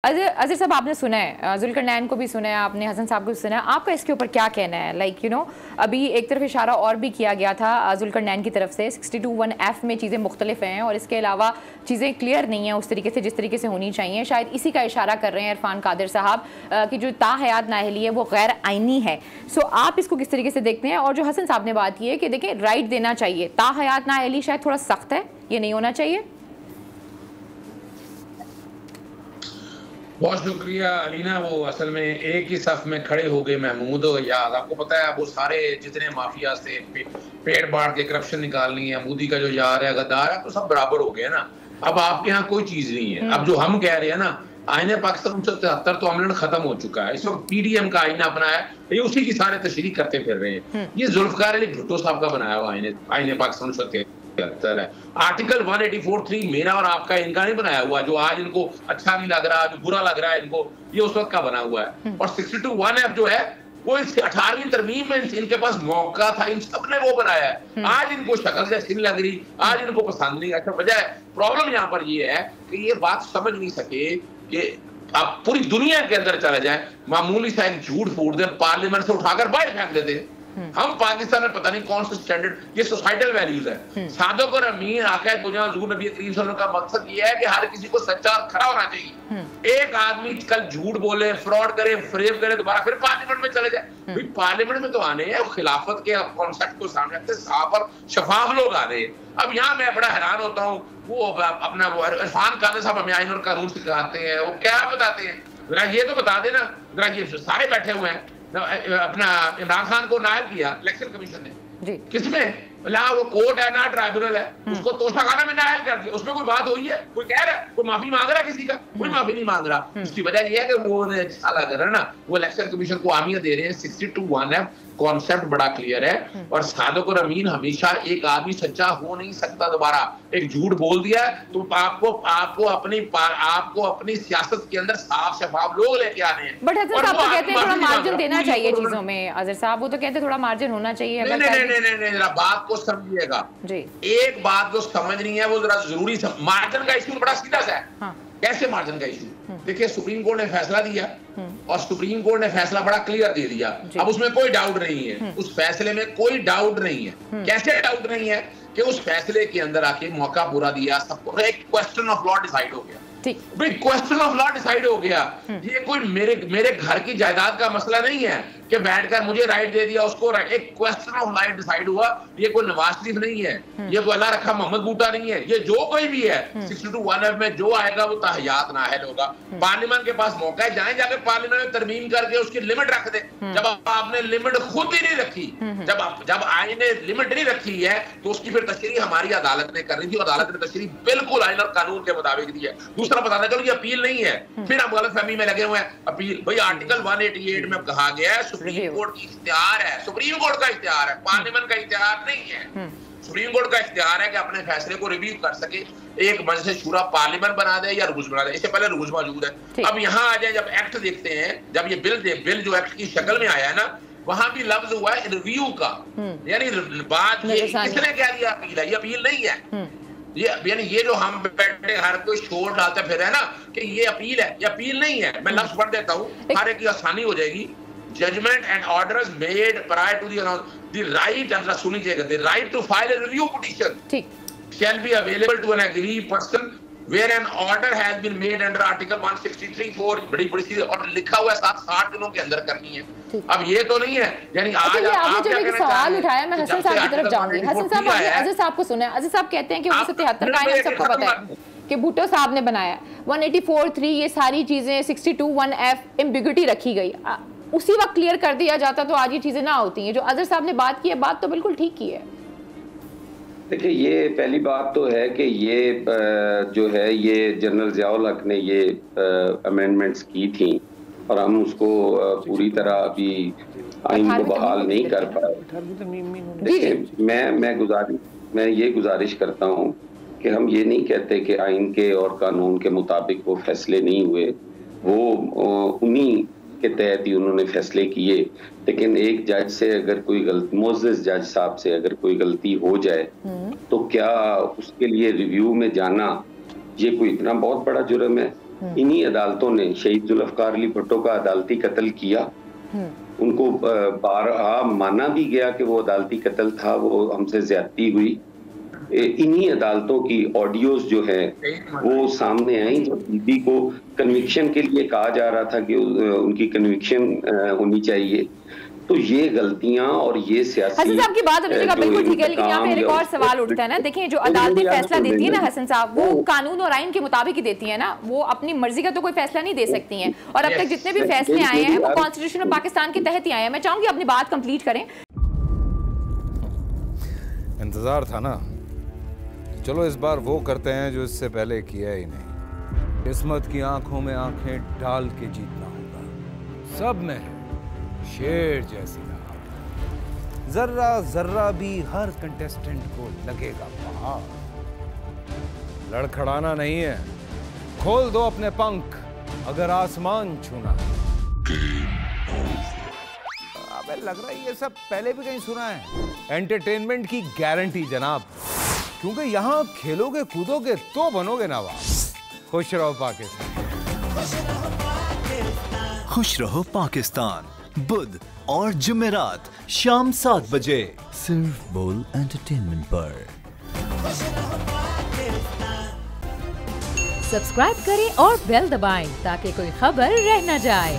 अज़र साहब, आपने सुना है, जुल्करनैन को भी सुना है आपने, हसन साहब को भी सुना है, आपका इसके ऊपर क्या कहना है? लाइक अभी एक तरफ इशारा और भी किया गया था जुल्करनैन की तरफ से 62(1)F में चीज़ें मुख्तलिफ हैं और इसके अलावा चीज़ें क्लियर नहीं हैं उस तरीके से जिस तरीके से होनी चाहिए। शायद इसी का इशारा कर रहे हैं इरफान कादिर साहब कि जो ताहयात नाअहली है वो गैर आइनी है। सो आप इसको किस तरीके से देखते हैं? और जो हसन साहब ने बात की है कि देखें राइट देना चाहिए, ताहयात नाअहली शायद थोड़ा सख्त है, ये नहीं होना चाहिए। बहुत शुक्रिया अलीना। वो असल में एक ही सफ में खड़े हो गए महमूद और याद। आपको पता है वो सारे जितने माफिया से पेड़ बांट के करप्शन निकालनी है, मोदी का जो यार है गद्दार है, तो सब बराबर हो गए ना। अब आपके यहाँ कोई चीज नहीं है। अब जो हम कह रहे हैं ना, आईने पाकिस्तान 1973 तो अमलन खत्म हो चुका है। इस वक्त पीडीएम का आईना बनाया, ये उसी की सारे तशरीह करते फिर रहे हैं। ये जुल्फकार अली भुट्टो साहब का बनाया हुआ आईने पाकिस्तान 1973 है। आर्टिकल 184(3) मेरा और आपका इनका नहीं बनाया हुआ, जो आज इनको अच्छा नहीं लग रहा, जो बुरा लग रहा है इनको, ये उस वक्त का बना हुआ है। और 62(1)F जो है वो इस 18वीं तरमीम में इनके पास मौका था, इन सब ने वो बनाया है। आज इनको शक्ल जैसी नहीं लग रही, आज इनको पसंद नहीं। अच्छा वजह प्रॉब्लम यहाँ पर ये है कि ये बात समझ नहीं सके कि आप पूरी दुनिया के अंदर चले जाए, मामूली सा एक झूठ फूट दे, पार्लियामेंट से उठाकर बाहर फेंक देते। हम पाकिस्तान में पता नहीं कौन सा स्टैंडर्ड, ये सोसाइटल वैल्यूज है। सादक और अमीर आका दुनिया हुजूर नबी करीम सल्लल्लाहु अलैहि वसल्लम का मकसद ये है कि हर किसी को सच्चा और खरा होना चाहिए। एक आदमी कल झूठ बोले, फ्रॉड करे, फ्रेब करे, दोबारा फिर पार्लियामेंट में चले जाए। भाई पार्लियामेंट में तो आने हैं, खिलाफत के कॉन्सेप्ट को सामने रखते साफ और शफाफ लोग आ रहे हैं। अब यहाँ मैं बड़ा हैरान होता हूँ, वो अपना इरफान कादिर साहब हमें आईन और कानून सिखाते हैं, वो क्या बताते हैं जरा ये तो बता देना। जरा ये सारे बैठे हुए हैं, अपना इमरान खान को नायल किया इलेक्शन कमीशन ने, किसमें? वो कोर्ट है ना, ट्राइब्यूनल है, उसको तोशाखाना में नायल कर दिया। उसमें कोई बात हुई है? कोई कह रहा है, कोई माफी मांग रहा है किसी का? कोई माफी नहीं मांग रहा। उसकी वजह यह है कि वो अच्छा लग रहा है ना, वो इलेक्शन कमीशन को आमियत दे रहे हैं। 62(1)F कॉन्सेप्ट बड़ा क्लियर है। और सादक और अमीन हमेशा एक आदमी सच्चा हो नहीं सकता। दोबारा एक झूठ बोल दिया तो आपको अपनी सियासत के अंदर साफ शफाफ लोग लेके आने हैं। बट हसन साहब तो कहते हैं थोड़ा मार्जिन देना चाहिए चीजों में। अजहर साहब वो तो कहते हैं थोड़ा मार्जिन होना चाहिए। नहीं, जरा बात को समझिएगा जी। एक बात जो समझ नहीं है वो जरा जरूरी, मार्जिन का इशू बड़ा सीधा सा है। कैसे मार्जिन का इशू? देखिए सुप्रीम कोर्ट ने फैसला दिया और सुप्रीम कोर्ट ने फैसला बड़ा क्लियर दे दिया। अब उसमें कोई डाउट नहीं है, उस फैसले में कोई डाउट नहीं है। कैसे डाउट नहीं है? कि उस फैसले के अंदर आके मौका पूरा दिया सबको, एक क्वेश्चन ऑफ लॉ डिसाइड हो गया। भाई क्वेश्चन ऑफ लॉ डिसाइड हो गया। ये कोई मेरे घर की जायदाद का मसला नहीं है कि बैठकर मुझे राइट दे दिया उसको राइट। एक क्वेश्चन ऑफ लाइफ डिसाइड हुआ। ये कोई नवाज शरीफ नहीं है, ये कोई अल्लाह रखा मोहम्मद बूटा नहीं है, ये जो कोई भी है 62(1)F में जो आएगा वो ताहयात नाअहल होगा। पार्लियामेंट के पास मौका है, जाए जाकर पार्लियामेंट में तरमीम करके उसकी लिमिट रख दे। जब आपने लिमिट खुद ही नहीं रखी, जब आईन ने लिमिट नहीं रखी है तो उसकी फिर तशरीह हमारी अदालत ने करनी थी और अदालत ने तशरीह बिल्कुल आईन और कानून के मुताबिक दी है। दूसरा बताना चलो ये अपील नहीं है, फिर हम गलतफहमी में लगे हुए हैं। अपील भाई आर्टिकल 188 में कहा गया है सुप्रीम कोर्ट की इख्तियार है, सुप्रीम कोर्ट का इख्तियार है, पार्लियामेंट का इख्तियार नहीं है। सुप्रीम कोर्ट का इख्तियार है कि अपने फैसले को रिव्यू कर सके, एक मजलिस शूरा पार्लियामेंट बना दे या रूल्स बना दे। इससे पहले रूल्स मौजूद है। अब यहाँ आ जाए, जब एक्ट देखते हैं, जब ये बिल जो एक्ट की शक्ल में आया है ना, वहां भी लफ्ज हुआ है रिव्यू का, यानी बात किसने क्या दिया? अपील है, ये अपील नहीं है। यानी ये जो हम बैठे हर कोई शोर डालते फिर है ना कि ये अपील है, ये अपील नहीं है। मैं लफ्ज पढ़ देता हूँ, हर एक की आसानी हो जाएगी। Judgment and orders made prior to the right, सुनिएगा, the right to file a review petition shall be available to an aggrieved person where an order has been made under article 163(4). बड़ी सी और लिखा हुआ है 60 दिनों के अंदर करनी है। अब ये तो नहीं है, यानी आज आपने जब एक सवाल उठाया, मैं हसन साहब की तरफ जाऊंगी। हसन साहब आपने अजहर साहब को सुना है, अजहर साहब कहते हैं कि 1973 का आईन सबको पता है कि भुट्टो साहब ने बनाया 184(3), ये सारी चीजें 62(1)F एम्बिग्युइटी रखी गई। उसी वक्त क्लियर कर दिया जाता तो आज ये चीजें ना होती हैं। जो अजहर साहब ने बात की है, बात तो बिल्कुल ठीक की है। देखिए ये पहली बात तो है कि ये जो है ये जनरल ज़ियाउल हक ने ये अमेंडमेंट्स की थी और हम उसको पूरी तरह अभी आइन को बहाल नहीं कर पाए। देखिए मैं ये गुजारिश करता हूँ कि हम ये नहीं कहते कि आइन के और कानून के मुताबिक वो फैसले नहीं हुए, वो उन्हीं के तहत ही उन्होंने फैसले किए। लेकिन एक जज से अगर कोई गलती, मोअज़्ज़िज़ जज साहब से अगर कोई गलती हो जाए तो क्या उसके लिए रिव्यू में जाना ये कोई इतना बहुत बड़ा जुर्म है? इन्हीं अदालतों ने शहीद जुल्फ़िकार अली भुट्टो का अदालती कत्ल किया। उनको बारहा माना भी गया कि वो अदालती कत्ल था, वो हमसे ज्यादती हुई। इन्हीं अदालतों की ऑडियोज जो है वो सामने आई, जब बीबी को कन्विक्शन के लिए कहा जा रहा था कि उनकी कन्विक्शन होनी चाहिए। तो ये गलतियां और ये सियासी हसन साहब की बात बिल्कुल ठीक है, लेकिन यहाँ पे एक और सवाल उठता है ना। देखिए जो अदालतें फैसला देती है ना हसन साहब, वो कानून और आइन के मुताबिक ही देती है ना, वो अपनी मर्जी का तो कोई फैसला नहीं दे सकती हैं। और अब तक जितने भी फैसले आए हैं वो कॉन्स्टिट्यूशन ऑफ पाकिस्तान के तहत ही आए हैं। मैं चाहूंगी अपनी बात कंप्लीट करें। इंतजार था ना, चलो इस बार वो करते हैं जो इससे पहले किया ही नहीं। किस्मत की आंखों में आंखें डाल के जीतना होगा। सब में शेर जैसी राह, जर्रा जर्रा भी हर कंटेस्टेंट को लगेगा पहाड़। लड़खड़ाना नहीं है, खोल दो अपने पंख अगर आसमान छूना है। अबे लग रहा है ये सब पहले भी कहीं सुना है। एंटरटेनमेंट की गारंटी जनाब, क्योंकि यहाँ खेलोगे कूदोगे तो बनोगे नवाब। खुश रहो पाकिस्तान। खुश रहो पाकिस्तान, बुध और जुमेरात शाम 7 बजे सिर्फ बोल एंटरटेनमेंट पर। सब्सक्राइब करें और बेल दबाएं ताकि कोई खबर रह न जाए।